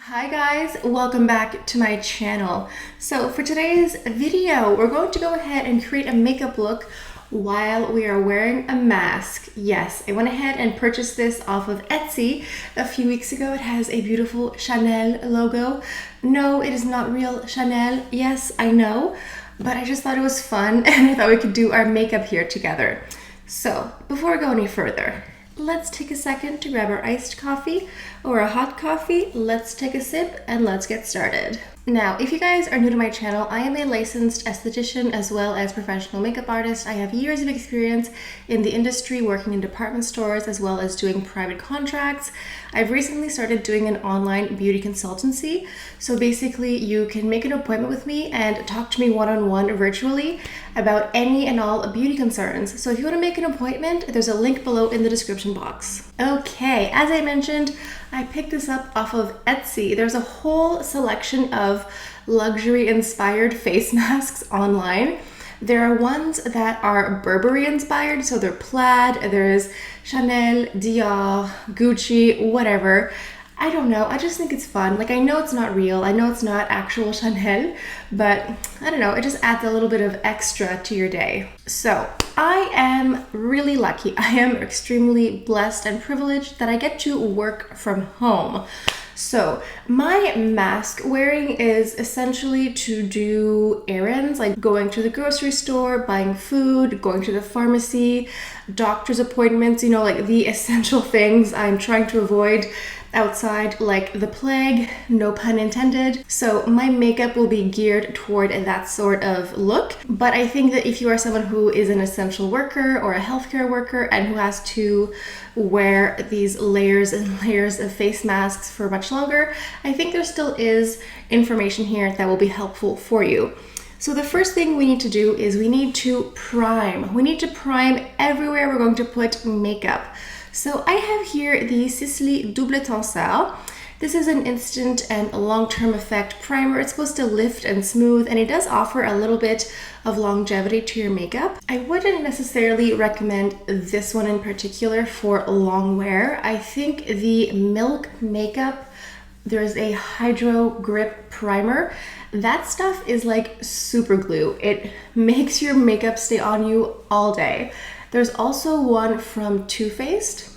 Hi guys, welcome back to my channel. So for today's video, we're going to go ahead and create a makeup look while we are wearing a mask. Yes, I went ahead and purchased this off of Etsy a few weeks ago. It has a beautiful Chanel logo. No, it is not real Chanel. Yes, I know, but I just thought it was fun and I thought we could do our makeup here together. So before we go any further, let's take a second to grab our iced coffee or a hot coffee. Let's take a sip and let's get started. Now, if you guys are new to my channel, I am a licensed esthetician as well as professional makeup artist. I have years of experience in the industry working in department stores as well as doing private contracts. I've recently started doing an online beauty consultancy. So basically you can make an appointment with me and talk to me one-on-one virtually about any and all beauty concerns. So if you want to make an appointment, there's a link below in the description box. Okay, as I mentioned, I picked this up off of Etsy. There's a whole selection of luxury inspired face masks online. There are ones that are Burberry inspired, so they're plaid. There's Chanel, Dior, Gucci, whatever. I don't know, I just think it's fun. Like, I know it's not real, I know it's not actual Chanel, but I don't know, it just adds a little bit of extra to your day. So I am really lucky. I am extremely blessed and privileged that I get to work from home. So my mask wearing is essentially to do errands, like going to the grocery store, buying food, going to the pharmacy, doctor's appointments, you know, like the essential things I'm trying to avoid outside like the plague, no pun intended. So my makeup will be geared toward that sort of look. But I think that if you are someone who is an essential worker or a healthcare worker and who has to wear these layers and layers of face masks for much longer, I think there still is information here that will be helpful for you. So the first thing we need to do is we need to prime. We need to prime everywhere we're going to put makeup. So I have here the Sisley Double Tenseur. This is an instant and long-term effect primer. It's supposed to lift and smooth, and it does offer a little bit of longevity to your makeup. I wouldn't necessarily recommend this one in particular for long wear. I think the Milk Makeup, there's a Hydro Grip Primer. That stuff is like super glue. It makes your makeup stay on you all day. There's also one from Too Faced.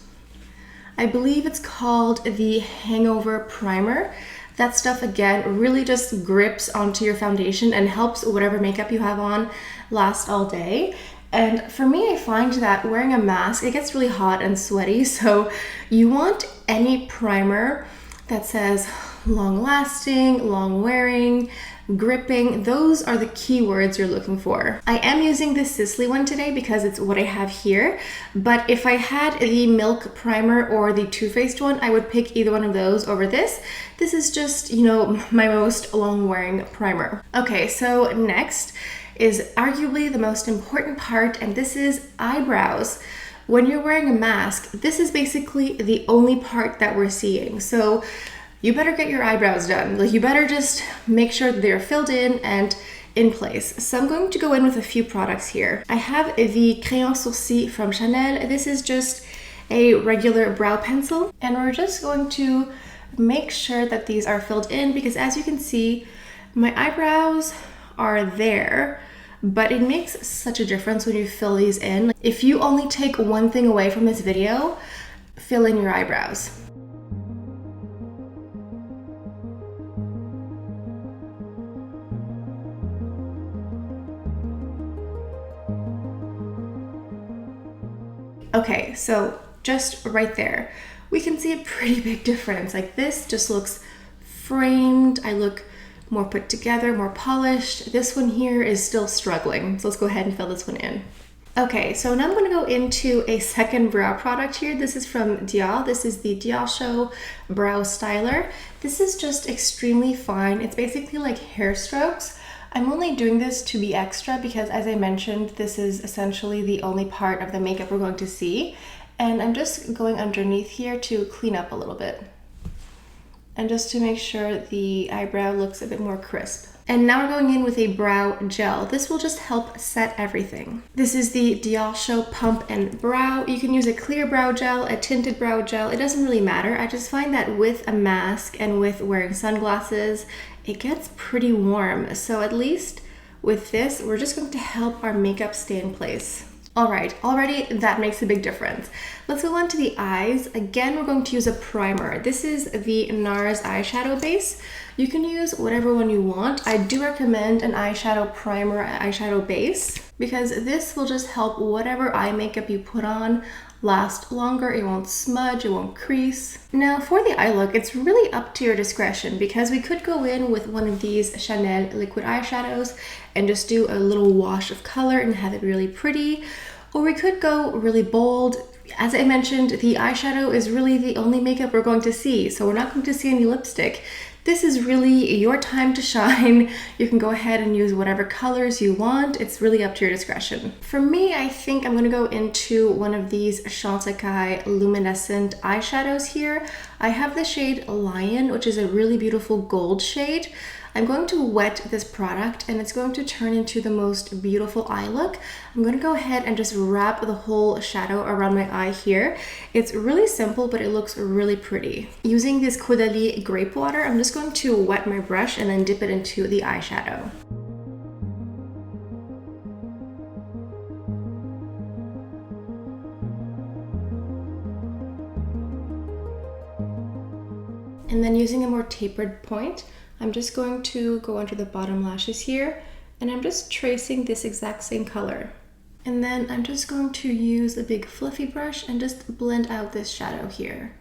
I believe it's called the Hangover Primer. That stuff, again, really just grips onto your foundation and helps whatever makeup you have on last all day. And for me, I find that wearing a mask, it gets really hot and sweaty. So you want any primer that says long lasting, long wearing, gripping. Those are the keywords you're looking for. I am using this Sisley one today because it's what I have here, but if I had the Milk Primer or the Too Faced one, I would pick either one of those over this. This is just, you know, my most long wearing primer. Okay, so next is arguably the most important part, and this is eyebrows. When you're wearing a mask, this is basically the only part that we're seeing. So you better get your eyebrows done. Like, you better just make sure that they're filled in and in place. So I'm going to go in with a few products here. I have the Crayon Sourcil from Chanel. This is just a regular brow pencil, and we're just going to make sure that these are filled in because, as you can see, my eyebrows are there, but it makes such a difference when you fill these in. If you only take one thing away from this video, fill in your eyebrows. Okay, so just right there, we can see a pretty big difference. Like, this just looks framed. I look more put together, more polished. This one here is still struggling. So let's go ahead and fill this one in. Okay, so now I'm gonna go into a second brow product here. This is from Dior. This is the Dior Show Brow Styler. This is just extremely fine. It's basically like hair strokes. I'm only doing this to be extra because, as I mentioned, this is essentially the only part of the makeup we're going to see. And I'm just going underneath here to clean up a little bit. And just to make sure the eyebrow looks a bit more crisp. And now we're going in with a brow gel. This will just help set everything. This is the Dior Show Pump and Brow. You can use a clear brow gel, a tinted brow gel. It doesn't really matter. I just find that with a mask and with wearing sunglasses, it gets pretty warm. So at least with this, we're just going to help our makeup stay in place. All right, already that makes a big difference. Let's go on to the eyes. Again, we're going to use a primer. This is the NARS eyeshadow base. You can use whatever one you want. I do recommend an eyeshadow primer, eyeshadow base, because this will just help whatever eye makeup you put on last longer. It won't smudge, it won't crease. Now for the eye look, it's really up to your discretion, because we could go in with one of these Chanel liquid eyeshadows and just do a little wash of color and have it really pretty, or we could go really bold. As I mentioned, the eyeshadow is really the only makeup we're going to see, so we're not going to see any lipstick. This is really your time to shine. You can go ahead and use whatever colors you want. It's really up to your discretion. For me, I think I'm gonna go into one of these Chantecaille luminescent eyeshadows here. I have the shade Lion, which is a really beautiful gold shade. I'm going to wet this product and it's going to turn into the most beautiful eye look. I'm going to go ahead and just wrap the whole shadow around my eye here. It's really simple, but it looks really pretty. Using this Caudalie grape water, I'm just going to wet my brush and then dip it into the eyeshadow. And then using a more tapered point, I'm just going to go under the bottom lashes here, and I'm just tracing this exact same color. And then I'm just going to use a big fluffy brush and just blend out this shadow here.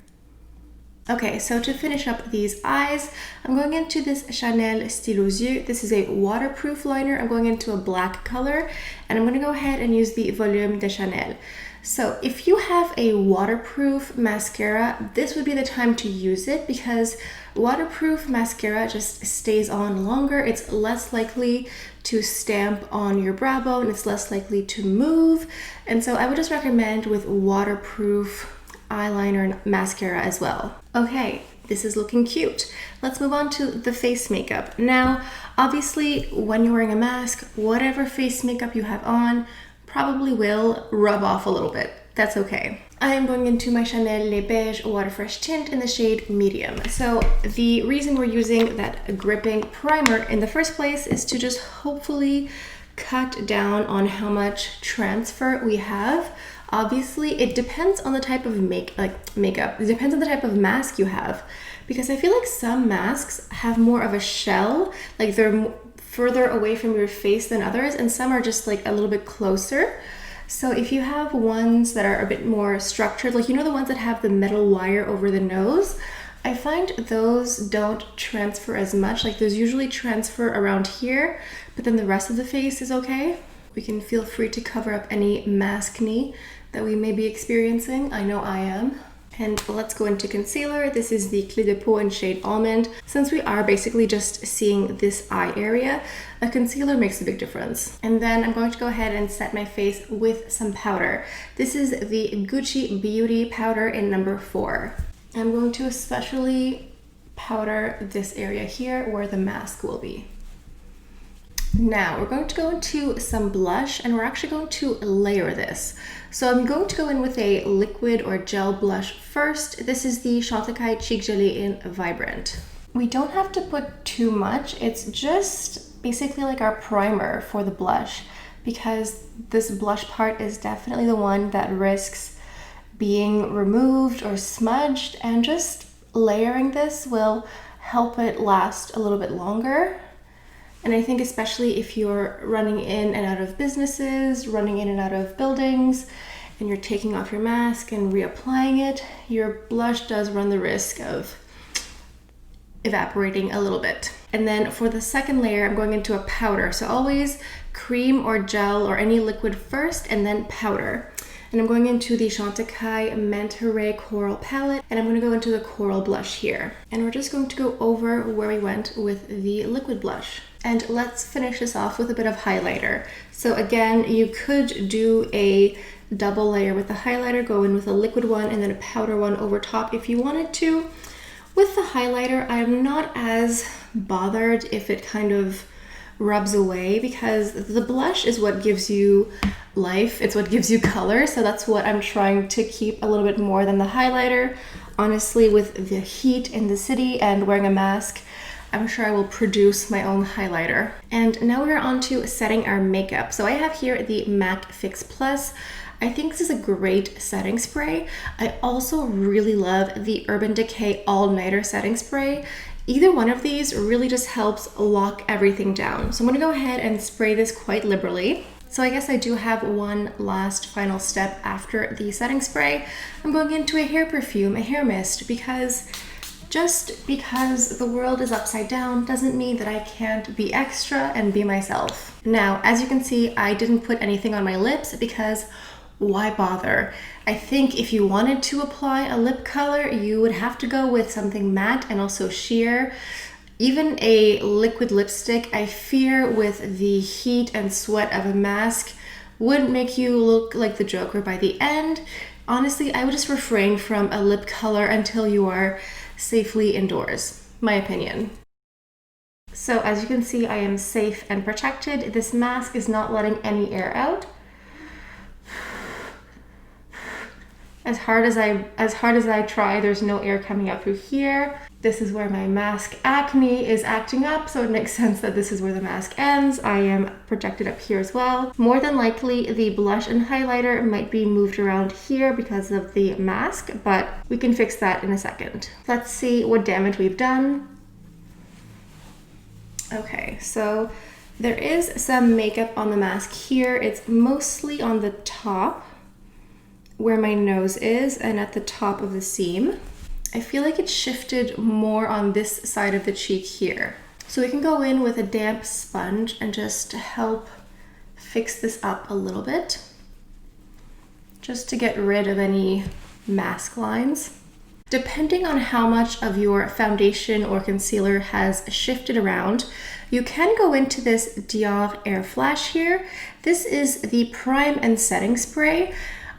Okay, so to finish up these eyes, I'm going into this Chanel Stylo Yeux. This is a waterproof liner. I'm going into a black color, and I'm going to go ahead and use the Volume de Chanel. So if you have a waterproof mascara, this would be the time to use it, because waterproof mascara just stays on longer. It's less likely to stamp on your brow bone. It's less likely to move. And so I would just recommend with waterproof eyeliner and mascara as well. Okay, this is looking cute. Let's move on to the face makeup. Now, obviously, when you're wearing a mask, whatever face makeup you have on probably will rub off a little bit. That's okay. I am going into my Chanel Les Beige Water Fresh tint in the shade Medium. So the reason we're using that gripping primer in the first place is to just hopefully cut down on how much transfer we have. Obviously, it depends on the type of makeup. It depends on the type of mask you have, because I feel like some masks have more of a shell, like they're further away from your face than others, and some are just like a little bit closer. So if you have ones that are a bit more structured, like, you know, the ones that have the metal wire over the nose, I find those don't transfer as much. Like, there's usually transfer around here, but then the rest of the face is okay. We can feel free to cover up any maskne that we may be experiencing. I know I am. And let's go into concealer. This is the Clé de Peau in shade Almond. Since we are basically just seeing this eye area, a concealer makes a big difference. And then I'm going to go ahead and set my face with some powder. This is the Gucci Beauty powder in number 4. I'm going to especially powder this area here where the mask will be. Now we're going to go into some blush, and we're actually going to layer this. So I'm going to go in with a liquid or gel blush first. This is the Chantecaille Cheek Gelée in Vibrant. We don't have to put too much. It's just basically like our primer for the blush, because this blush part is definitely the one that risks being removed or smudged, and just layering this will help it last a little bit longer. And I think especially if you're running in and out of businesses, running in and out of buildings, and you're taking off your mask and reapplying it, your blush does run the risk of evaporating a little bit. And then for the second layer, I'm going into a powder. So always cream or gel or any liquid first, and then powder. And I'm going into the Chantecaille Mentoré Coral palette, and I'm going to go into the coral blush here. And we're just going to go over where we went with the liquid blush. And let's finish this off with a bit of highlighter. So again, you could do a double layer with the highlighter, go in with a liquid one and then a powder one over top if you wanted to. With the highlighter, I'm not as bothered if it kind of rubs away, because the blush is what gives you life. It's what gives you color. So that's what I'm trying to keep a little bit more than the highlighter. Honestly, with the heat in the city and wearing a mask, I'm sure I will produce my own highlighter. And now we're on to setting our makeup. So I have here the MAC Fix Plus. I think this is a great setting spray. I also really love the Urban Decay All Nighter setting spray. Either one of these really just helps lock everything down. So I'm gonna go ahead and spray this quite liberally. So I guess I do have one last final step after the setting spray. I'm going into a hair perfume, a hair mist, because just because the world is upside down doesn't mean that I can't be extra and be myself. Now, as you can see, I didn't put anything on my lips because why bother? I think if you wanted to apply a lip color, you would have to go with something matte and also sheer. Even a liquid lipstick, I fear with the heat and sweat of a mask, would make you look like the Joker by the end. Honestly, I would just refrain from a lip color until you are safely indoors, my opinion. So as you can see, I am safe and protected. This mask is not letting any air out. As hard as I try, there's no air coming out through here. This is where my mask acne is acting up, so it makes sense that this is where the mask ends. I am protected up here as well. More than likely, the blush and highlighter might be moved around here because of the mask, but we can fix that in a second. Let's see what damage we've done. Okay, so there is some makeup on the mask here. It's mostly on the top where my nose is and at the top of the seam. I feel like it shifted more on this side of the cheek here. So we can go in with a damp sponge and just help fix this up a little bit, just to get rid of any mask lines. Depending on how much of your foundation or concealer has shifted around, you can go into this Dior Air Flash here. This is the Prime and Setting Spray.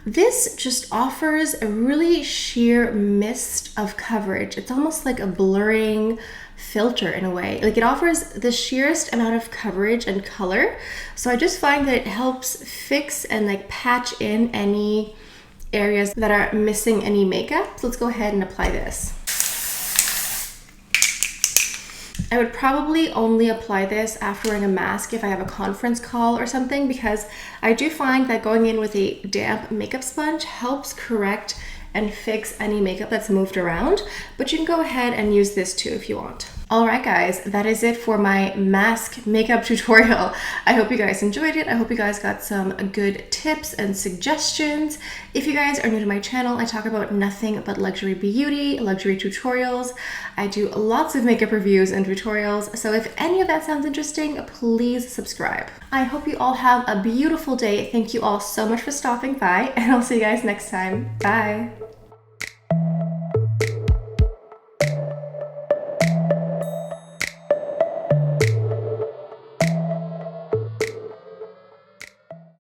This just offers a really sheer mist of coverage. It's almost like a blurring filter in a way. Like, it offers the sheerest amount of coverage and color. So I just find that it helps fix and like patch in any areas that are missing any makeup. So let's go ahead and apply this. I would probably only apply this after wearing a mask if I have a conference call or something, because I do find that going in with a damp makeup sponge helps correct and fix any makeup that's moved around, but you can go ahead and use this too if you want. All right, guys, that is it for my mask makeup tutorial. I hope you guys enjoyed it. I hope you guys got some good tips and suggestions. If you guys are new to my channel, I talk about nothing but luxury beauty, luxury tutorials. I do lots of makeup reviews and tutorials. So if any of that sounds interesting, please subscribe. I hope you all have a beautiful day. Thank you all so much for stopping by, and I'll see you guys next time. Bye.